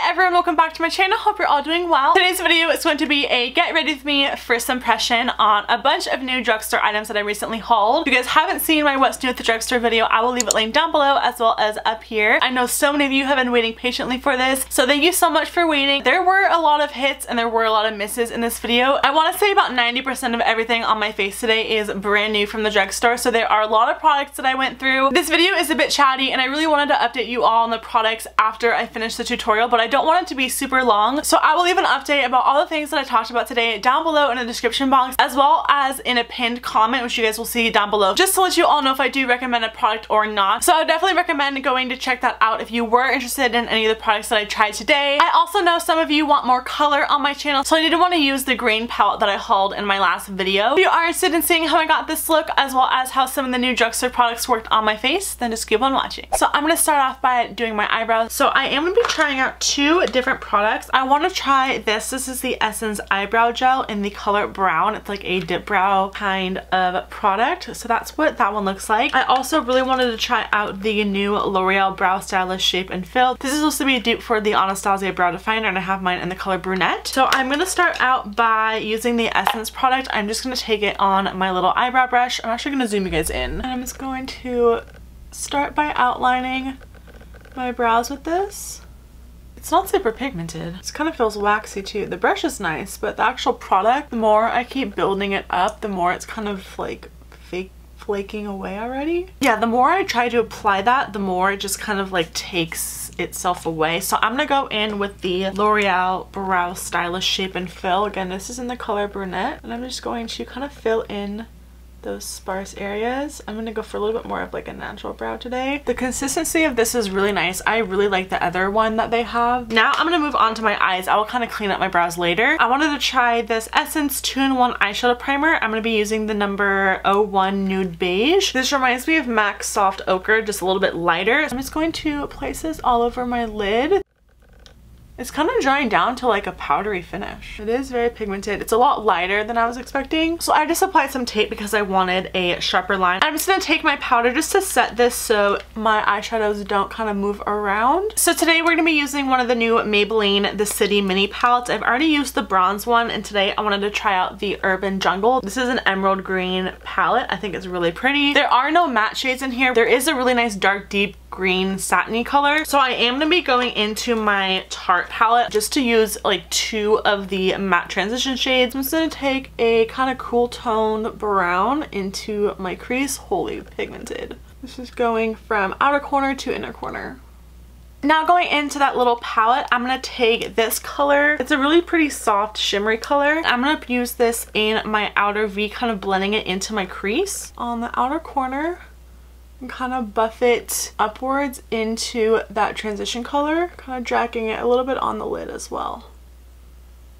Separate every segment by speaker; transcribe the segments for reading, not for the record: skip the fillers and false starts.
Speaker 1: Hi everyone, welcome back to my channel. Hope you're all doing well. Today's video is going to be a get ready with me first impression on a bunch of new drugstore items that I recently hauled. If you guys haven't seen my what's new at the drugstore video, I will leave it linked down below as well as up here. I know so many of you have been waiting patiently for this, so thank you so much for waiting. There were a lot of hits and there were a lot of misses in this video. I want to say about 90% of everything on my face today is brand new from the drugstore, so there are a lot of products that I went through. This video is a bit chatty and I really wanted to update you all on the products after I finish the tutorial, but I don't want it to be super long, so I will leave an update about all the things that I talked about today down below in the description box, as well as in a pinned comment, which you guys will see down below, just to let you all know if I do recommend a product or not. So I would definitely recommend going to check that out if you were interested in any of the products that I tried today. I also know some of you want more color on my channel, so I didn't want to use the green palette that I hauled in my last video. If you are interested in seeing how I got this look, as well as how some of the new drugstore products worked on my face, then just keep on watching. So I'm going to start off by doing my eyebrows. So I am going to be trying out two different products. I want to try this. This is the Essence Eyebrow Gel in the color brown. It's like a dip brow kind of product. So that's what that one looks like. I also really wanted to try out the new L'Oreal Brow Stylist Shape and Fill. This is supposed to be a dupe for the Anastasia Brow Definer, and I have mine in the color brunette. So I'm going to start out by using the Essence product. I'm just going to take it on my little eyebrow brush. I'm actually going to zoom you guys in. And I'm just going to start by outlining my brows with this. It's not super pigmented. It kind of feels waxy too. The brush is nice, but the actual product, the more I keep building it up, the more it's kind of like flaking away already. Yeah, the more I try to apply that, the more it just kind of like takes itself away. So I'm gonna go in with the L'Oreal Brow Stylist Shape and Fill. Again, this is in the color brunette, and I'm just going to kind of fill in those sparse areas. I'm gonna go for a little bit more of like a natural brow today. The consistency of this is really nice. I really like the other one that they have. Now I'm gonna move on to my eyes. I will kind of clean up my brows later. I wanted to try this Essence 2-in-1 eyeshadow primer. I'm gonna be using the number 01 Nude Beige. This reminds me of MAC Soft Ochre, just a little bit lighter. I'm just going to place this all over my lid. It's kind of drying down to like a powdery finish. It is very pigmented. It's a lot lighter than I was expecting. So I just applied some tape because I wanted a sharper line. I'm just gonna take my powder just to set this so my eyeshadows don't kind of move around. So today we're gonna be using one of the new Maybelline The City mini palettes. I've already used the bronze one, and today I wanted to try out the Urban Jungle. This is an emerald green palette. I think it's really pretty. There are no matte shades in here. There is a really nice dark deep green satiny color. So I am gonna be going into my Tarte palette just to use like two of the matte transition shades. I'm just gonna take a kind of cool toned brown into my crease. Holy pigmented. This is going from outer corner to inner corner. Now going into that little palette, I'm going to take this color. It's a really pretty soft shimmery color. I'm going to use this in my outer V, kind of blending it into my crease on the outer corner. And kind of buff it upwards into that transition color, kind of dragging it a little bit on the lid as well.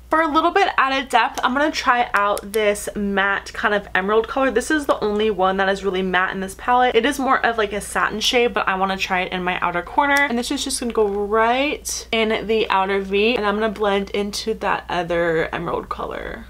Speaker 1: For a little bit added depth, I'm going to try out this matte kind of emerald color. This is the only one that is really matte in this palette. It is more of like a satin shade, but I want to try it in my outer corner. And this is just going to go right in the outer V, and I'm going to blend into that other emerald color.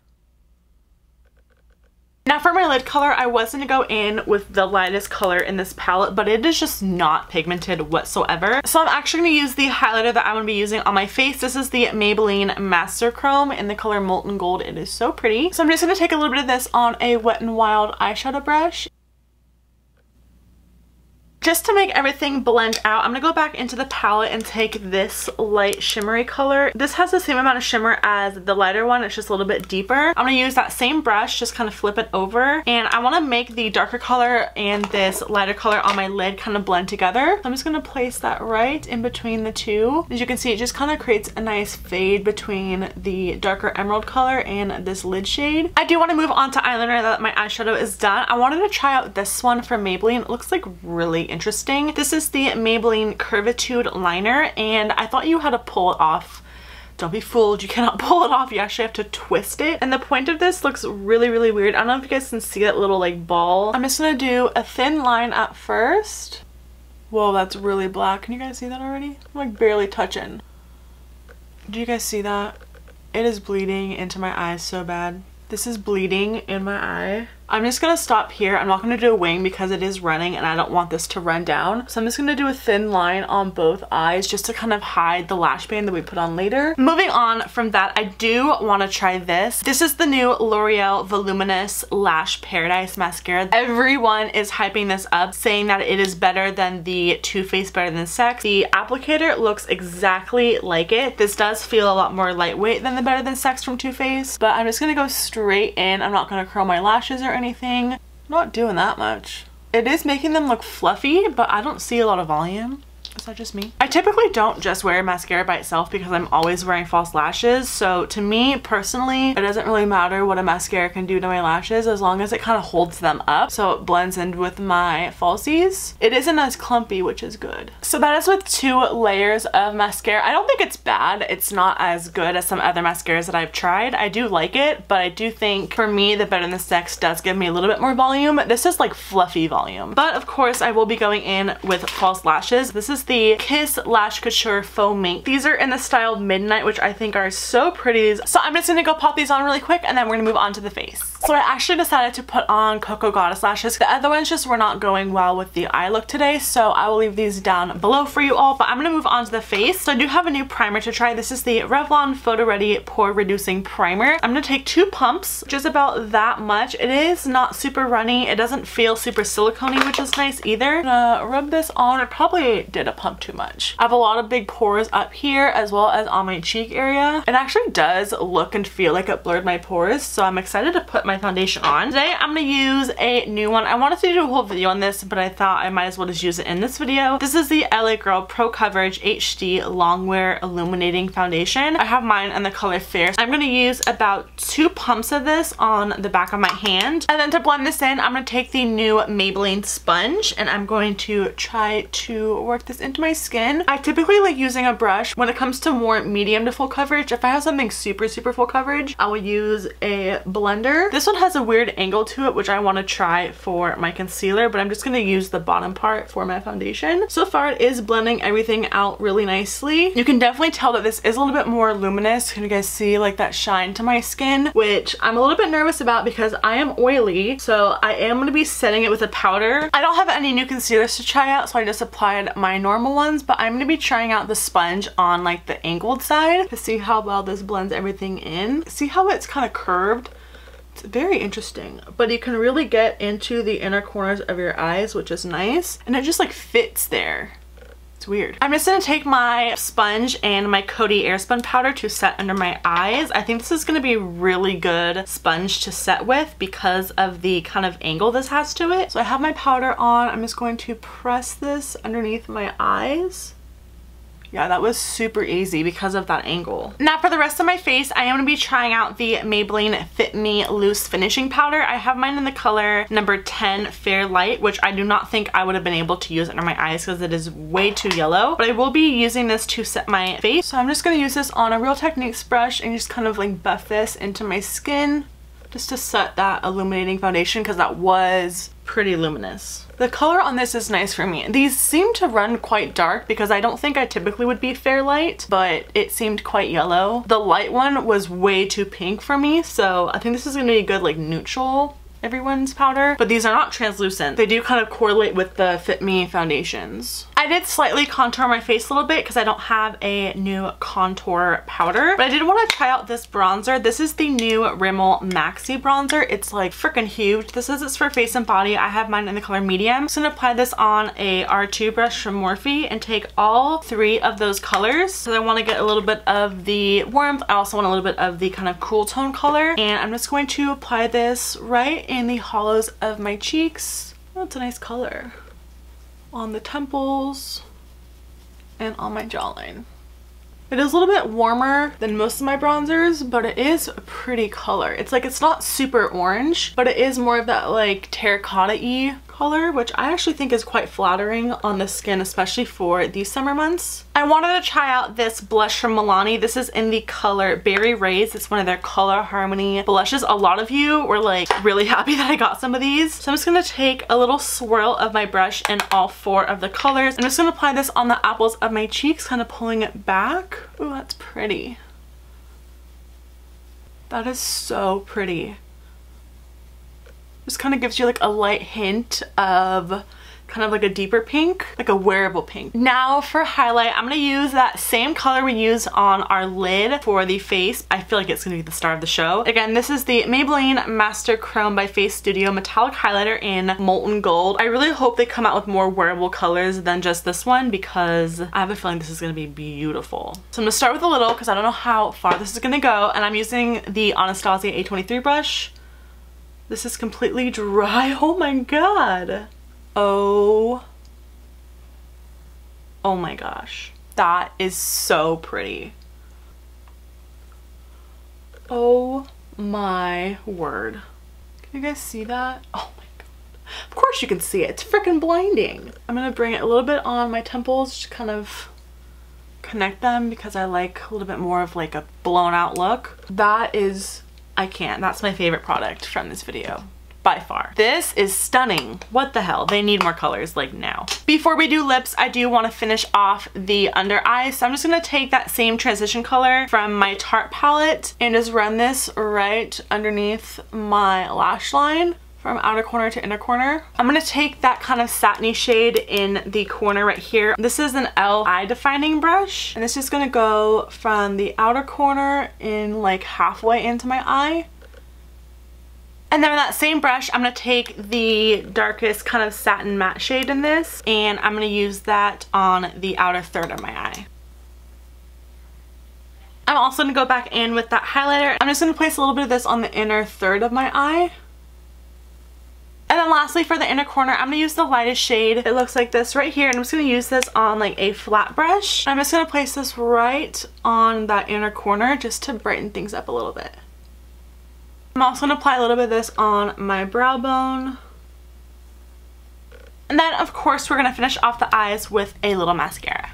Speaker 1: Now for my lid color, I was going to go in with the lightest color in this palette, but it is just not pigmented whatsoever. So I'm actually going to use the highlighter that I'm going to be using on my face. This is the Maybelline Master Chrome in the color Molten Gold. It is so pretty. So I'm just going to take a little bit of this on a Wet n Wild eyeshadow brush. Just to make everything blend out, I'm going to go back into the palette and take this light shimmery color. This has the same amount of shimmer as the lighter one. It's just a little bit deeper. I'm going to use that same brush, just kind of flip it over. And I want to make the darker color and this lighter color on my lid kind of blend together. I'm just going to place that right in between the two. As you can see, it just kind of creates a nice fade between the darker emerald color and this lid shade. I do want to move on to eyeliner now that my eyeshadow is done. I wanted to try out this one from Maybelline. It looks like really interesting. This is the Maybelline Curvitude liner, and I thought you had to pull it off. Don't be fooled, you cannot pull it off, you actually have to twist it. And the point of this looks really, really weird. I don't know if you guys can see that little like ball. I'm just gonna do a thin line at first. Whoa, that's really black. Can you guys see that already? I'm like barely touching. Do you guys see that? It is bleeding into my eyes so bad. This is bleeding in my eye. I'm just gonna stop here. I'm not gonna do a wing because it is running and I don't want this to run down. So I'm just gonna do a thin line on both eyes just to kind of hide the lash band that we put on later. Moving on from that, I do want to try this. This is the new L'Oreal Voluminous Lash Paradise Mascara. Everyone is hyping this up, saying that it is better than the Too Faced Better Than Sex. The applicator looks exactly like it. This does feel a lot more lightweight than the Better Than Sex from Too Faced, but I'm just gonna go straight in. I'm not gonna curl my lashes or anything. I'm not doing that much. It is making them look fluffy, but I don't see a lot of volume. Is that just me? I typically don't just wear mascara by itself because I'm always wearing false lashes. So to me personally, it doesn't really matter what a mascara can do to my lashes as long as it kind of holds them up so it blends in with my falsies. It isn't as clumpy, which is good. So that is with 2 layers of mascara. I don't think it's bad. It's not as good as some other mascaras that I've tried. I do like it, but I do think for me the Better Than Sex does give me a little bit more volume. This is like fluffy volume. But of course I will be going in with false lashes. This is the Kiss Lash Couture Faux Mink. These are in the style Midnight, which I think are so pretty. So I'm just gonna go pop these on really quick and then we're gonna move on to the face. So I actually decided to put on Cocoa Goddess lashes. The other ones just were not going well with the eye look today, so I will leave these down below for you all, but I'm gonna move on to the face. So I do have a new primer to try. This is the Revlon Photo Ready Pore Reducing Primer. I'm gonna take 2 pumps, just about that much. It is not super runny. It doesn't feel super silicone-y, which is nice either. I'm gonna rub this on. I probably did a pump too much. I have a lot of big pores up here as well as on my cheek area. It actually does look and feel like it blurred my pores, so I'm excited to put my foundation on. Today I'm gonna use a new one. I wanted to do a whole video on this, but I thought I might as well just use it in this video. This is the LA Girl Pro Coverage HD Longwear Illuminating Foundation. I have mine in the color Fair. I'm gonna use about 2 pumps of this on the back of my hand. And then to blend this in, I'm gonna take the new Maybelline sponge and I'm going to try to work this into my skin. I typically like using a brush when it comes to more medium to full coverage. If I have something super full coverage, I will use a blender. This one has a weird angle to it, which I want to try for my concealer, but I'm just going to use the bottom part for my foundation. So far it is blending everything out really nicely. You can definitely tell that this is a little bit more luminous. Can you guys see like that shine to my skin, which I'm a little bit nervous about because I am oily, so I am going to be setting it with a powder. I don't have any new concealers to try out, so I just applied my normal ones, but I'm going to be trying out the sponge on like the angled side to see how well this blends everything in. See how it's kind of curved? It's very interesting, but you can really get into the inner corners of your eyes, which is nice, and it just like fits there. It's weird. I'm just gonna take my sponge and my COTY AIRSPUN powder to set under my eyes. I think this is gonna be a really good sponge to set with because of the kind of angle this has to it. So I have my powder on. I'm just going to press this underneath my eyes. Yeah, that was super easy because of that angle. Now for the rest of my face, I am going to be trying out the Maybelline Fit Me Loose Finishing Powder. I have mine in the color number 10 Fair Light, which I do not think I would have been able to use under my eyes because it is way too yellow. But I will be using this to set my face. So I'm just going to use this on a Real Techniques brush and just kind of like buff this into my skin just to set that illuminating foundation because that was pretty luminous. The color on this is nice for me. These seem to run quite dark because I don't think I typically would be fair light, but it seemed quite yellow. The light one was way too pink for me, so I think this is gonna be a good like neutral everyone's powder, but these are not translucent. They do kind of correlate with the Fit Me foundations. I did slightly contour my face a little bit because I don't have a new contour powder, but I did want to try out this bronzer. This is the new Rimmel Maxi bronzer. It's like freaking huge. This is for face and body. I have mine in the color medium. I'm just gonna apply this on a R2 brush from Morphe and take all 3 of those colors. So I want to get a little bit of the warmth. I also want a little bit of the kind of cool tone color, and I'm just going to apply this right in the hollows of my cheeks. Oh, it's a nice color. On the temples and on my jawline. It is a little bit warmer than most of my bronzers, but it is a pretty color. It's like, it's not super orange, but it is more of that like terracotta-y color, which I actually think is quite flattering on the skin, especially for these summer months. I wanted to try out this blush from Milani. This is in the color Berry Rays. It's one of their Color Harmony blushes. A lot of you were like really happy that I got some of these. So I'm just gonna take a little swirl of my brush in all 4 of the colors. I'm just gonna apply this on the apples of my cheeks, kind of pulling it back. Ooh, that's pretty. That is so pretty. Just kind of gives you like a light hint of kind of like a deeper pink, like a wearable pink. Now for highlight, I'm gonna use that same color we use on our lid for the face. I feel like it's gonna be the star of the show. Again, this is the Maybelline Master Chrome by Face Studio Metallic Highlighter in Molten Gold. I really hope they come out with more wearable colors than just this one because I have a feeling this is gonna be beautiful. So I'm gonna start with a little because I don't know how far this is gonna go, and I'm using the Anastasia A23 brush. This is completely dry. Oh my god. Oh my gosh. That is so pretty. Oh my word. Can you guys see that? Oh my god. Of course you can see it. It's freaking blinding. I'm gonna bring it a little bit on my temples to kind of connect them because I like a little bit more of like a blown out look. That is, I can't. That's my favorite product from this video. By far. This is stunning. What the hell? They need more colors like now. Before we do lips, I do want to finish off the under eyes. So I'm just going to take that same transition color from my Tarte palette and just run this right underneath my lash line from outer corner to inner corner. I'm going to take that kind of satiny shade in the corner right here. This is an L eye defining brush, and this is going to go from the outer corner in like halfway into my eye. And then with that same brush, I'm going to take the darkest kind of satin matte shade in this, and I'm going to use that on the outer third of my eye. I'm also going to go back in with that highlighter. I'm just going to place a little bit of this on the inner third of my eye. And then lastly, for the inner corner, I'm going to use the lightest shade. It looks like this right here, and I'm just going to use this on like a flat brush. I'm just going to place this right on that inner corner just to brighten things up a little bit. I'm also going to apply a little bit of this on my brow bone. And then, of course, we're going to finish off the eyes with a little mascara.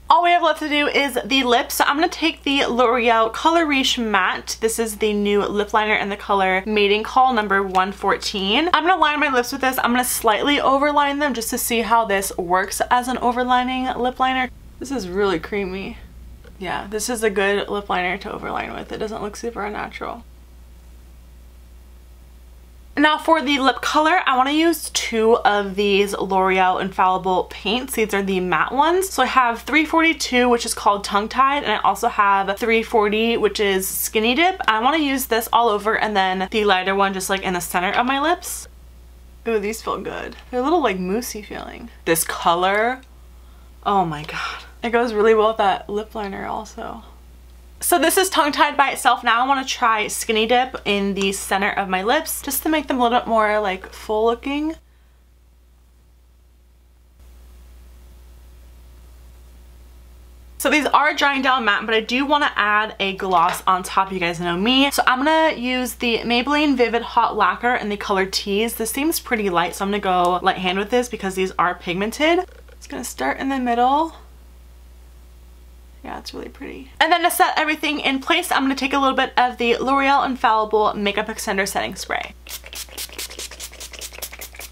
Speaker 1: All we have left to do is the lips. So I'm going to take the L'Oreal Color Riche Matte. This is the new lip liner in the color Mating Call number 114. I'm going to line my lips with this. I'm going to slightly overline them just to see how this works as an overlining lip liner. This is really creamy. Yeah, this is a good lip liner to overline with. It doesn't look super unnatural. Now for the lip color, I want to use two of these L'Oreal Infallible paints. These are the matte ones. So I have 342, which is called Tongue Tied, and I also have 340, which is Skinny Dip. I want to use this all over, and then the lighter one just like in the center of my lips. Ooh, these feel good. They're a little like moussey feeling. This color, oh my god. It goes really well with that lip liner also. So this is tongue tied by itself. Now I want to try Skinny Dip in the center of my lips just to make them a little bit more like full looking. So these are drying down matte, but I do want to add a gloss on top. You guys know me. So I'm going to use the Maybelline Vivid Hot Lacquer in the color Tease. This seems pretty light, so I'm going to go light hand with this because these are pigmented. It's going to start in the middle. Yeah, it's really pretty. And then to set everything in place, I'm going to take a little bit of the L'Oreal Infallible Makeup Extender Setting Spray.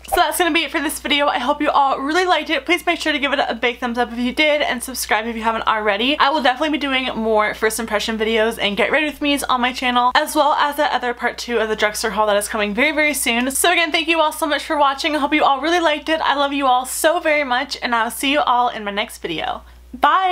Speaker 1: So that's going to be it for this video. I hope you all really liked it. Please make sure to give it a big thumbs up if you did, and subscribe if you haven't already. I will definitely be doing more first impression videos and get ready with me's on my channel, as well as that other part 2 of the drugstore haul that is coming very, very soon. So again, thank you all so much for watching. I hope you all really liked it. I love you all so very much, and I'll see you all in my next video. Bye!